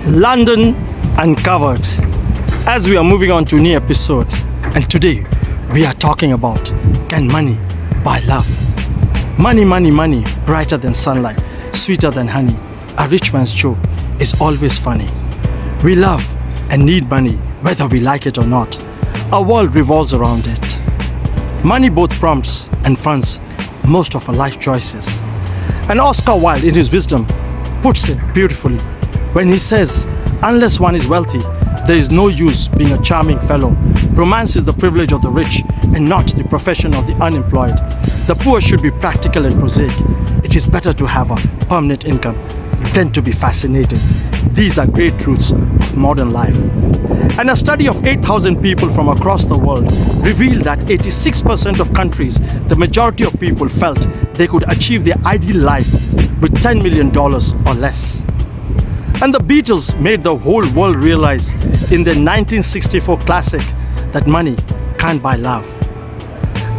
London Uncovered. As we are moving on to a new episode, and today we are talking about, can money buy love? Money, money, money, brighter than sunlight, sweeter than honey. A rich man's joke is always funny. We love and need money, whether we like it or not. Our world revolves around it. Money both prompts and funds most of our life choices. And Oscar Wilde, in his wisdom, puts it beautifully when he says, unless one is wealthy, there is no use being a charming fellow. Romance is the privilege of the rich and not the profession of the unemployed. The poor should be practical and prosaic. It is better to have a permanent income than to be fascinating. These are great truths of modern life. And a study of 8,000 people from across the world revealed that 86% of countries, the majority of people felt they could achieve their ideal life with $10 million or less. And the Beatles made the whole world realize in their 1964 classic that money can't buy love.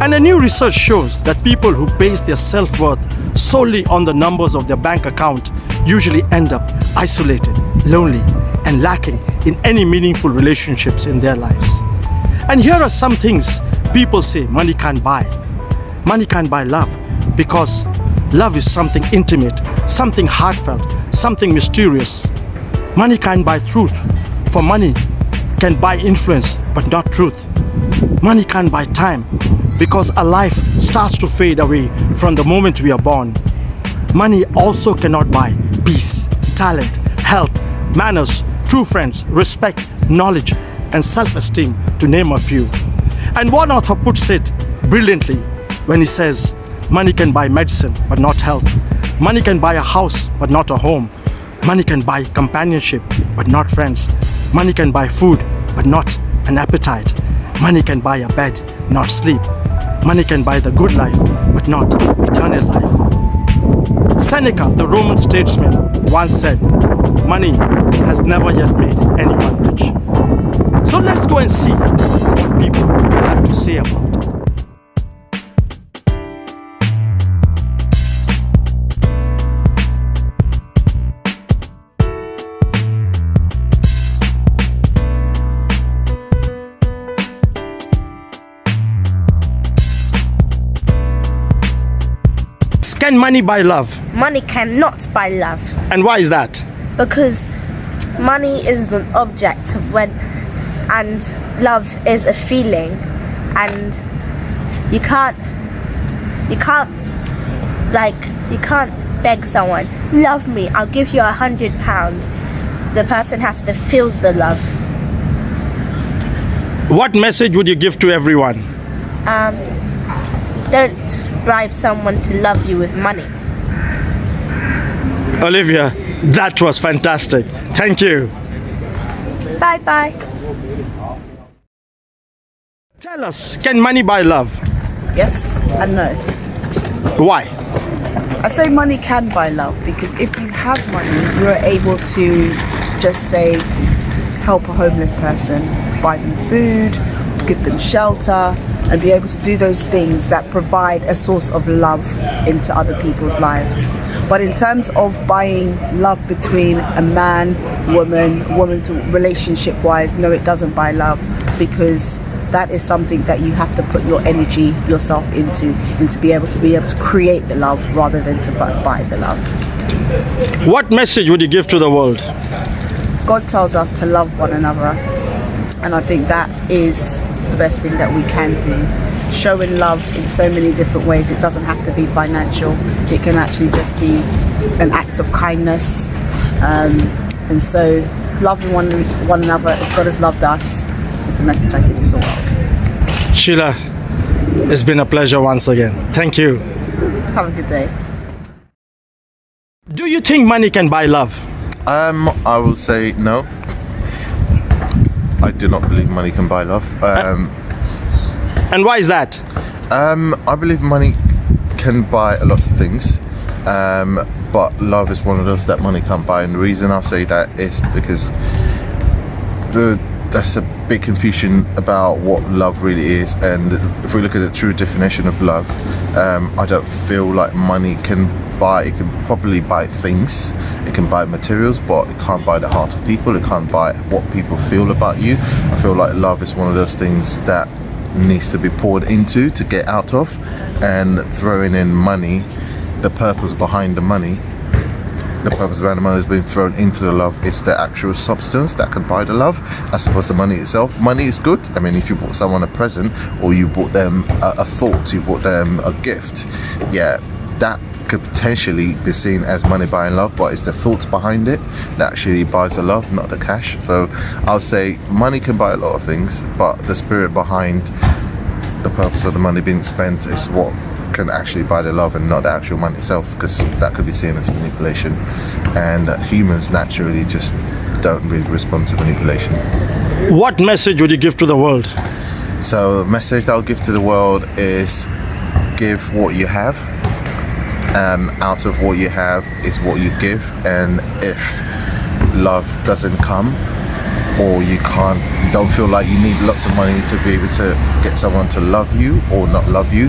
And a new research shows that people who base their self-worth solely on the numbers of their bank account usually end up isolated, lonely, and lacking in any meaningful relationships in their lives. And here are some things people say money can't buy. Money can't buy love because love is something intimate, something heartfelt, something mysterious. Money can't buy truth, for money can buy influence but not truth. Money can't buy time because a life starts to fade away from the moment we are born. Money also cannot buy peace, talent, health, manners, true friends, respect, knowledge, and self-esteem, to name a few. And one author puts it brilliantly when he says, money can buy medicine but not health. Money can buy a house but not a home. Money can buy companionship but not friends. Money can buy food but not an appetite. Money can buy a bed, not sleep. Money can buy the good life but not eternal life. Seneca, the Roman statesman, once said, money has never yet made anyone rich. So let's go and see what people have to say about it. Can money buy love? Money cannot buy love. And why is that? Because money is an object and love is a feeling, and you can't beg someone, love me, I'll give you £100. The person has to feel the love. What message would you give to everyone? Don't bribe someone to love you with money. Olivia, that was fantastic. Thank you. Bye bye. Tell us, can money buy love? Yes and no. Why? I say money can buy love because if you have money, you're able to just say, help a homeless person, buy them food, give them shelter, and be able to do those things that provide a source of love into other people's lives. But in terms of buying love between a man, woman to relationship-wise, no, it doesn't buy love, because that is something that you have to put your energy yourself into and to be able to create the love rather than to buy the love. What message would you give to the world? God tells us to love one another, and I think that is the best thing that we can do. Showing love in so many different ways. It doesn't have to be financial. It can actually just be an act of kindness. And so loving one another as God has loved us is the message I give to the world. Sheila, it's been a pleasure once again. Thank you. Have a good day. Do you think money can buy love? I will say no. I do not believe money can buy love. And why is that? I believe money can buy a lot of things, but love is one of those that money can't buy. And the reason I say that is because that's a big confusion about what love really is. And if we look at the true definition of love, I don't feel like money can can probably buy things, it can buy materials, but it can't buy the heart of people, it can't buy what people feel about you. I feel like love is one of those things that needs to be poured into to get out of, and throwing in money, the purpose behind the money is being thrown into the love. It's the actual substance that can buy the love, as opposed to money itself. Money is good. I mean, if you bought someone a present, or you bought them a thought, you bought them a gift, yeah, that could potentially be seen as money buying love, but it's the thoughts behind it that actually buys the love, not the cash. So I'll say money can buy a lot of things, but the spirit behind the purpose of the money being spent is what can actually buy the love, and not the actual money itself, because that could be seen as manipulation, and humans naturally just don't really respond to manipulation. What message would you give to the world? So the message that I'll give to the world is give what you have. Out of what you have is what you give, and if love doesn't come, or you don't feel like you need lots of money to be able to get someone to love you or not love you,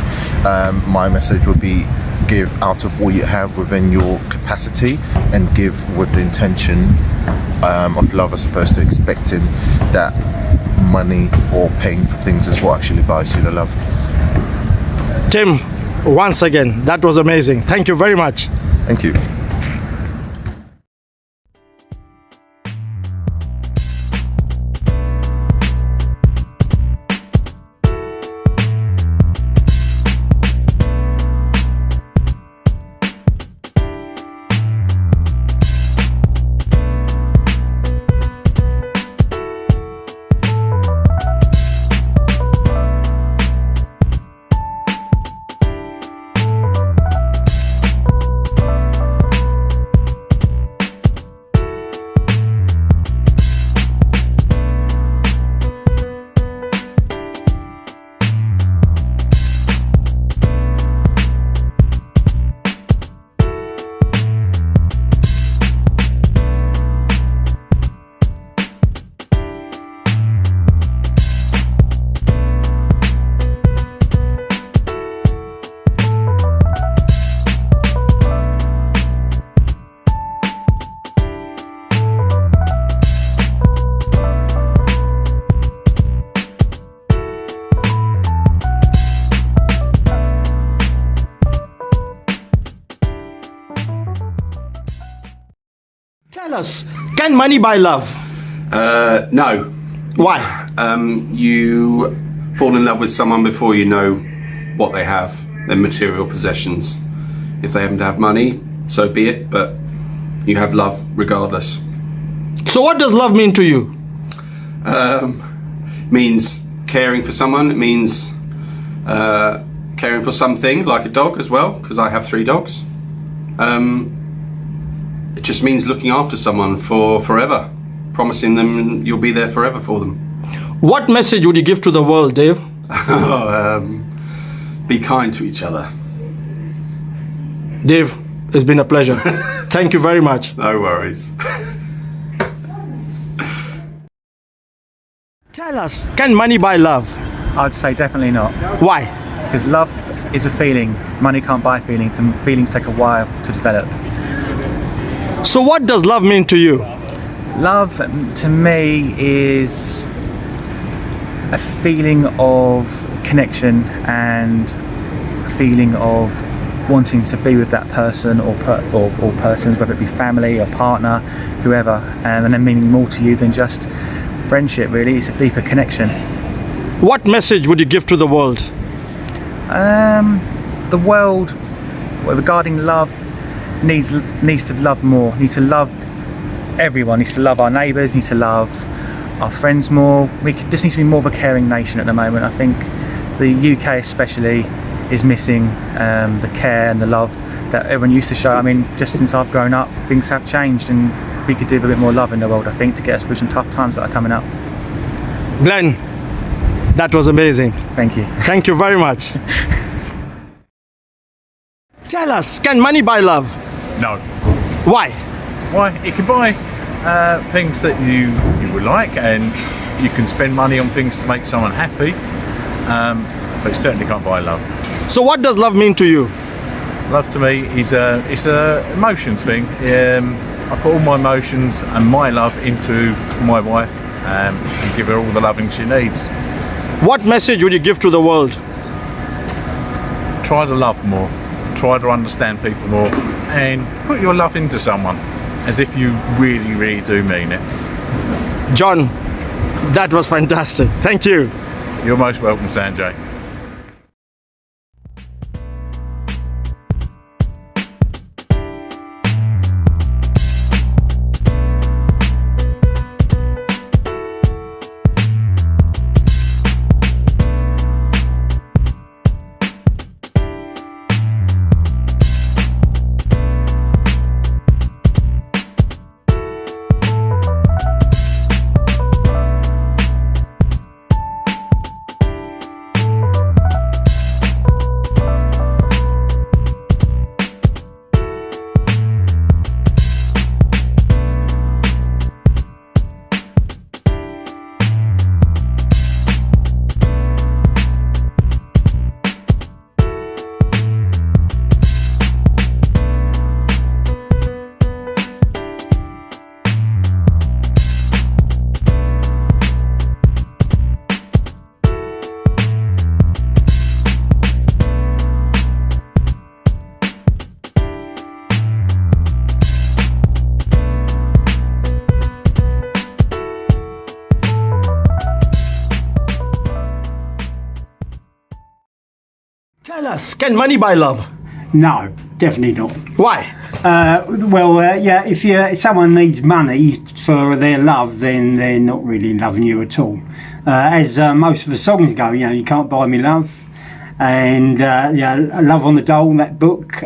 my message would be give out of what you have within your capacity, and give with the intention of love, as opposed to expecting that money or paying for things is what actually buys you the love. Tim, once again, that was amazing. Thank you very much. Thank you. Tell us, can money buy love? No. Why? You fall in love with someone before you know what they have, their material possessions. If they happen to have money, so be it, but you have love regardless. So what does love mean to you? Means caring for someone. It means caring for something, like a dog as well, because I have 3 dogs. It just means looking after someone for forever, promising them you'll be there forever for them. What message would you give to the world, Dave? Be kind to each other. Dave, it's been a pleasure. Thank you very much. No worries. Tell us, can money buy love? I'd say definitely not, Why? because love is a feeling. Money can't buy feelings, and feelings take a while to develop. So what does love mean to you? Love to me is a feeling of connection and a feeling of wanting to be with that person or persons, whether it be family or partner, whoever, and then meaning more to you than just friendship. Really, it's a deeper connection. What message would you give to the world? The world, regarding love, needs to love more. Needs to love everyone. Needs to love our neighbours. Needs to love our friends more. This needs to be more of a caring nation at the moment. I think the UK especially is missing the care and the love that everyone used to show. I mean, just since I've grown up, things have changed, and we could do with a bit more love in the world, I think, to get us through some tough times that are coming up. Glenn, that was amazing. Thank you. Thank you very much. Tell us, can money buy love? No. Why? Why? It can buy things that you would like, and you can spend money on things to make someone happy, but it certainly can't buy love. So what does love mean to you? Love to me is a emotions thing. I put all my emotions and my love into my wife and give her all the loving she needs. What message would you give to the world? Try to love more, try to understand people more, and put your love into someone as if you really, really do mean it. John, that was fantastic. Thank you. You're most welcome, Sanjay. Tell us, can money buy love? No, definitely not. Why? Yeah, if someone needs money for their love, then they're not really loving you at all. As most of the songs go, you can't buy me love, and Love on the Dole, that book.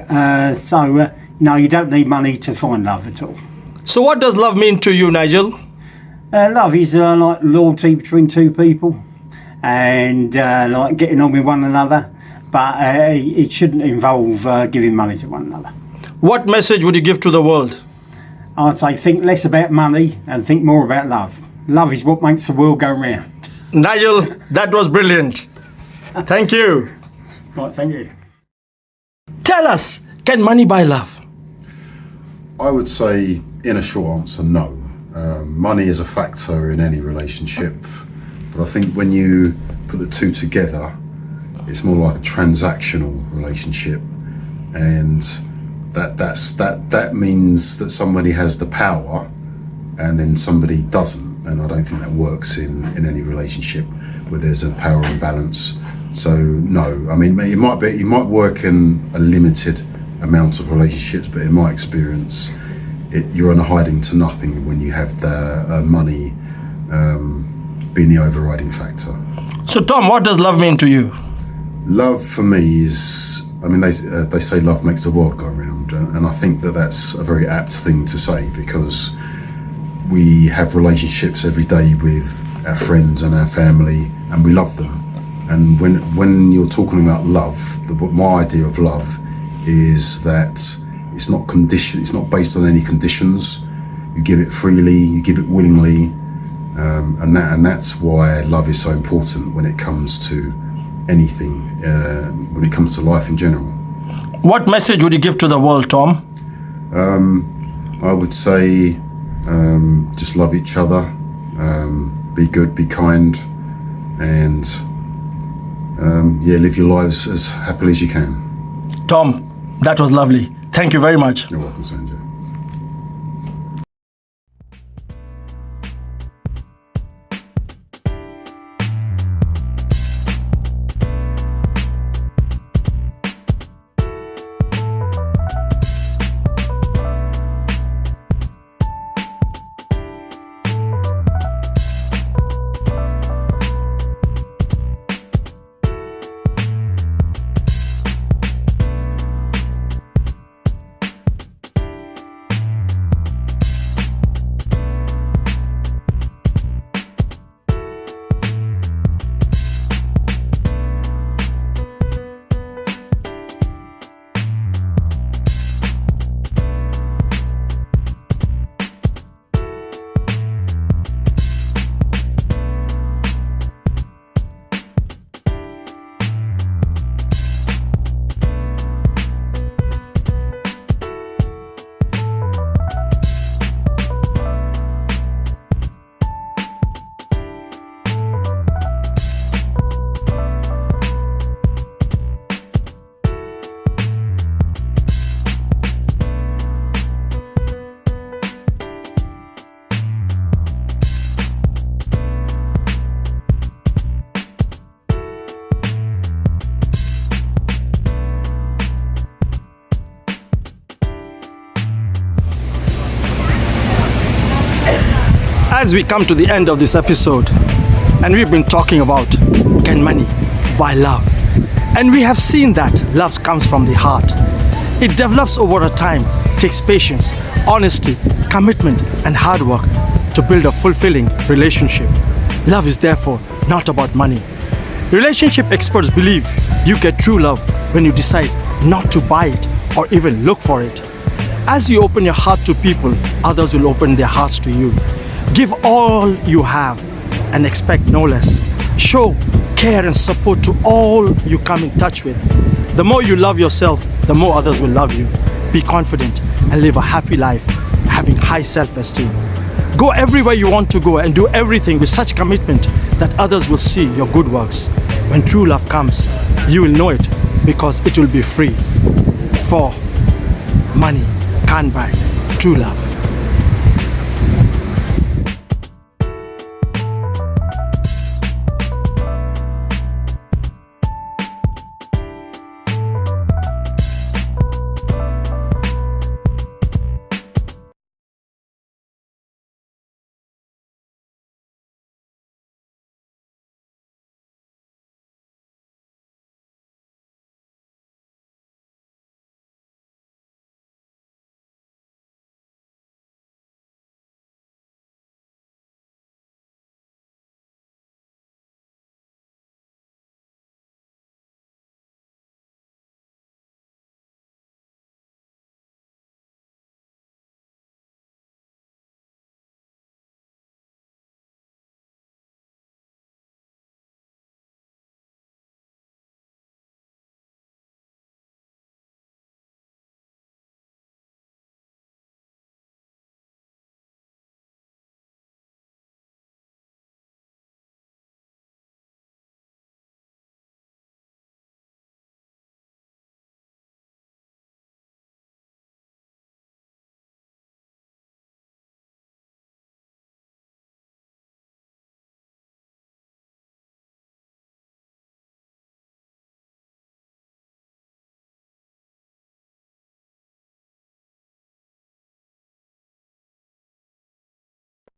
No, you don't need money to find love at all. So what does love mean to you, Nigel? Love is like loyalty between two people, and like getting on with one another. But it shouldn't involve giving money to one another. What message would you give to the world? I'd say think less about money and think more about love. Love is what makes the world go round. Nigel, that was brilliant. Thank you. Right, thank you. Tell us, can money buy love? I would say, in a short answer, no. Money is a factor in any relationship, but I think when you put the two together, it's more like a transactional relationship, and that means that somebody has the power and then somebody doesn't, and I don't think that works in any relationship where there's a power imbalance. So no, I mean it might work in a limited amount of relationships, but in my experience, you're on a hiding to nothing when you have the money being the overriding factor. So Tom, what does love mean to you? Love for me is, I mean, they say love makes the world go round, and I think that's a very apt thing to say, because we have relationships every day with our friends and our family, and we love them. And when you're talking about love, my idea of love is that it's not conditioned, it's not based on any conditions. You give it freely, you give it willingly, and that's why love is so important when it comes to anything, when it comes to life in general. What message would you give to the world, Tom? I would say just love each other, be good, be kind, and live your lives as happily as you can. Tom, that was lovely. Thank you very much. You're welcome, Sanjay. As we come to the end of this episode, and we've been talking about can money buy love? And we have seen that love comes from the heart. It develops over a time, takes patience, honesty, commitment, and hard work to build a fulfilling relationship. Love is therefore not about money. Relationship experts believe you get true love when you decide not to buy it or even look for it. As you open your heart to people, others will open their hearts to you. Give all you have and expect no less. Show care and support to all you come in touch with. The more you love yourself, the more others will love you. Be confident and live a happy life, having high self-esteem. Go everywhere you want to go and do everything with such commitment that others will see your good works. When true love comes, you will know it because it will be free. For money can't buy true love.